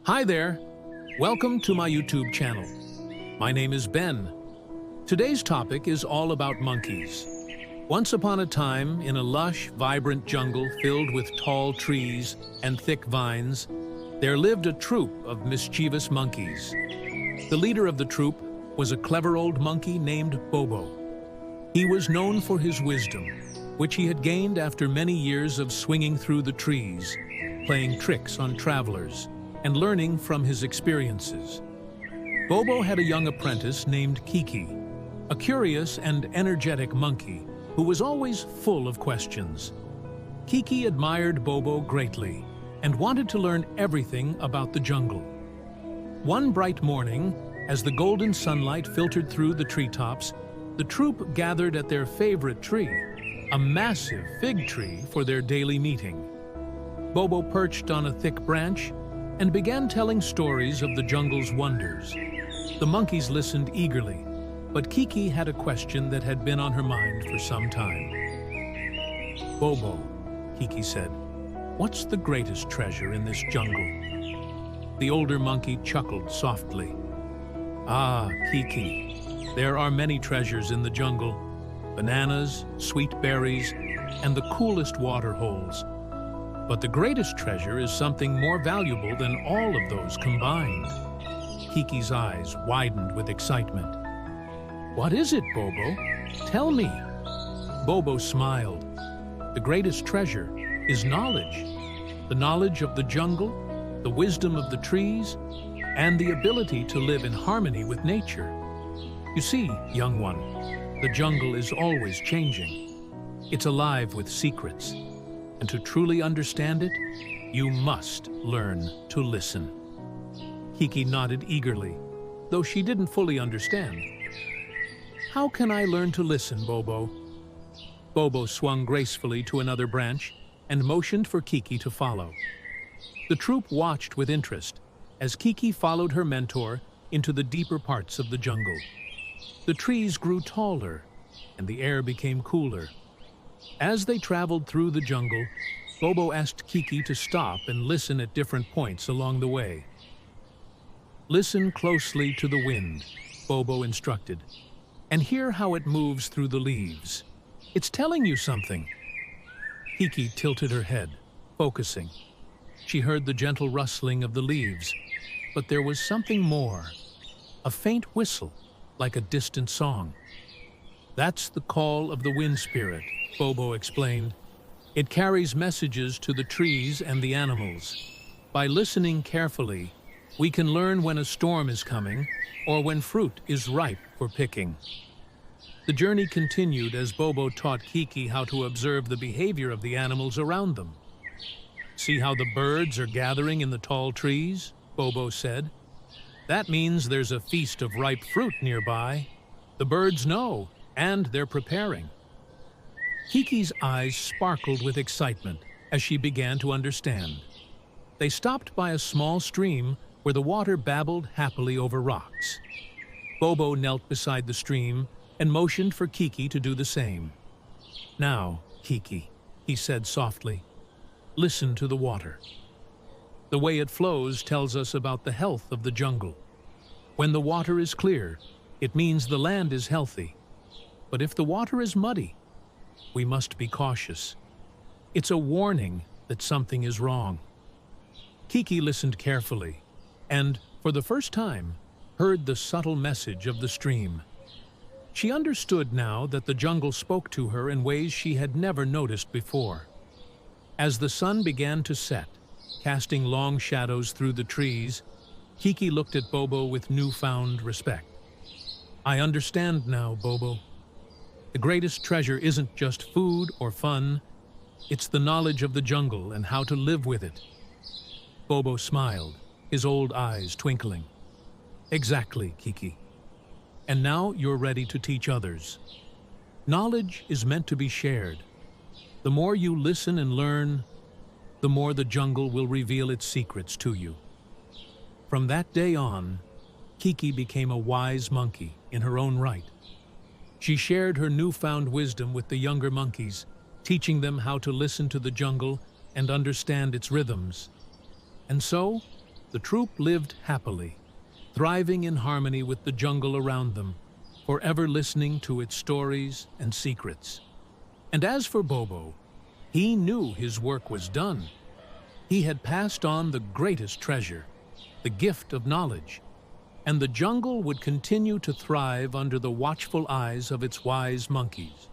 Hi there! Welcome to my YouTube channel. My name is Ben. Today's topic is all about monkeys. Once upon a time, in a lush, vibrant jungle filled with tall trees and thick vines, there lived a troop of mischievous monkeys. The leader of the troop was a clever old monkey named Bobo. He was known for his wisdom, which he had gained after many years of swinging through the trees, playing tricks on travelers, and learning from his experiences. Bobo had a young apprentice named Kiki, a curious and energetic monkey who was always full of questions. Kiki admired Bobo greatly and wanted to learn everything about the jungle. One bright morning, as the golden sunlight filtered through the treetops, the troop gathered at their favorite tree, a massive fig tree, for their daily meeting. Bobo perched on a thick branch and began telling stories of the jungle's wonders. The monkeys listened eagerly, but Kiki had a question that had been on her mind for some time. "Bobo," Kiki said, "what's the greatest treasure in this jungle?" The older monkey chuckled softly. "Ah, Kiki, there are many treasures in the jungle: bananas, sweet berries, and the coolest water holes. But the greatest treasure is something more valuable than all of those combined." Kiki's eyes widened with excitement. "What is it, Bobo? Tell me." Bobo smiled. "The greatest treasure is knowledge. The knowledge of the jungle, the wisdom of the trees, and the ability to live in harmony with nature. You see, young one, the jungle is always changing. It's alive with secrets. And to truly understand it, you must learn to listen." Kiki nodded eagerly, though she didn't fully understand. "How can I learn to listen, Bobo?" Bobo swung gracefully to another branch and motioned for Kiki to follow. The troop watched with interest as Kiki followed her mentor into the deeper parts of the jungle. The trees grew taller, and the air became cooler. As they traveled through the jungle, Bobo asked Kiki to stop and listen at different points along the way. "Listen closely to the wind," Bobo instructed, "and hear how it moves through the leaves. It's telling you something." Kiki tilted her head, focusing. She heard the gentle rustling of the leaves, but there was something more, a faint whistle, like a distant song. "That's the call of the wind spirit," Bobo explained. "It carries messages to the trees and the animals. By listening carefully, we can learn when a storm is coming or when fruit is ripe for picking." The journey continued as Bobo taught Kiki how to observe the behavior of the animals around them. "See how the birds are gathering in the tall trees?" Bobo said. "That means there's a feast of ripe fruit nearby. The birds know, and they're preparing." Kiki's eyes sparkled with excitement as she began to understand. They stopped by a small stream where the water babbled happily over rocks. Bobo knelt beside the stream and motioned for Kiki to do the same. "Now, Kiki," he said softly, "listen to the water. The way it flows tells us about the health of the jungle. When the water is clear, it means the land is healthy. But if the water is muddy, we must be cautious. It's a warning that something is wrong." Kiki listened carefully and, for the first time, heard the subtle message of the stream. She understood now that the jungle spoke to her in ways she had never noticed before. As the sun began to set, casting long shadows through the trees, Kiki looked at Bobo with newfound respect. "I understand now, Bobo. The greatest treasure isn't just food or fun, it's the knowledge of the jungle and how to live with it." Bobo smiled, his old eyes twinkling. "Exactly, Kiki. And now you're ready to teach others. Knowledge is meant to be shared. The more you listen and learn, the more the jungle will reveal its secrets to you." From that day on, Kiki became a wise monkey in her own right. She shared her newfound wisdom with the younger monkeys, teaching them how to listen to the jungle and understand its rhythms. And so, the troop lived happily, thriving in harmony with the jungle around them, forever listening to its stories and secrets. And as for Bobo, he knew his work was done. He had passed on the greatest treasure, the gift of knowledge, and the jungle would continue to thrive under the watchful eyes of its wise monkeys.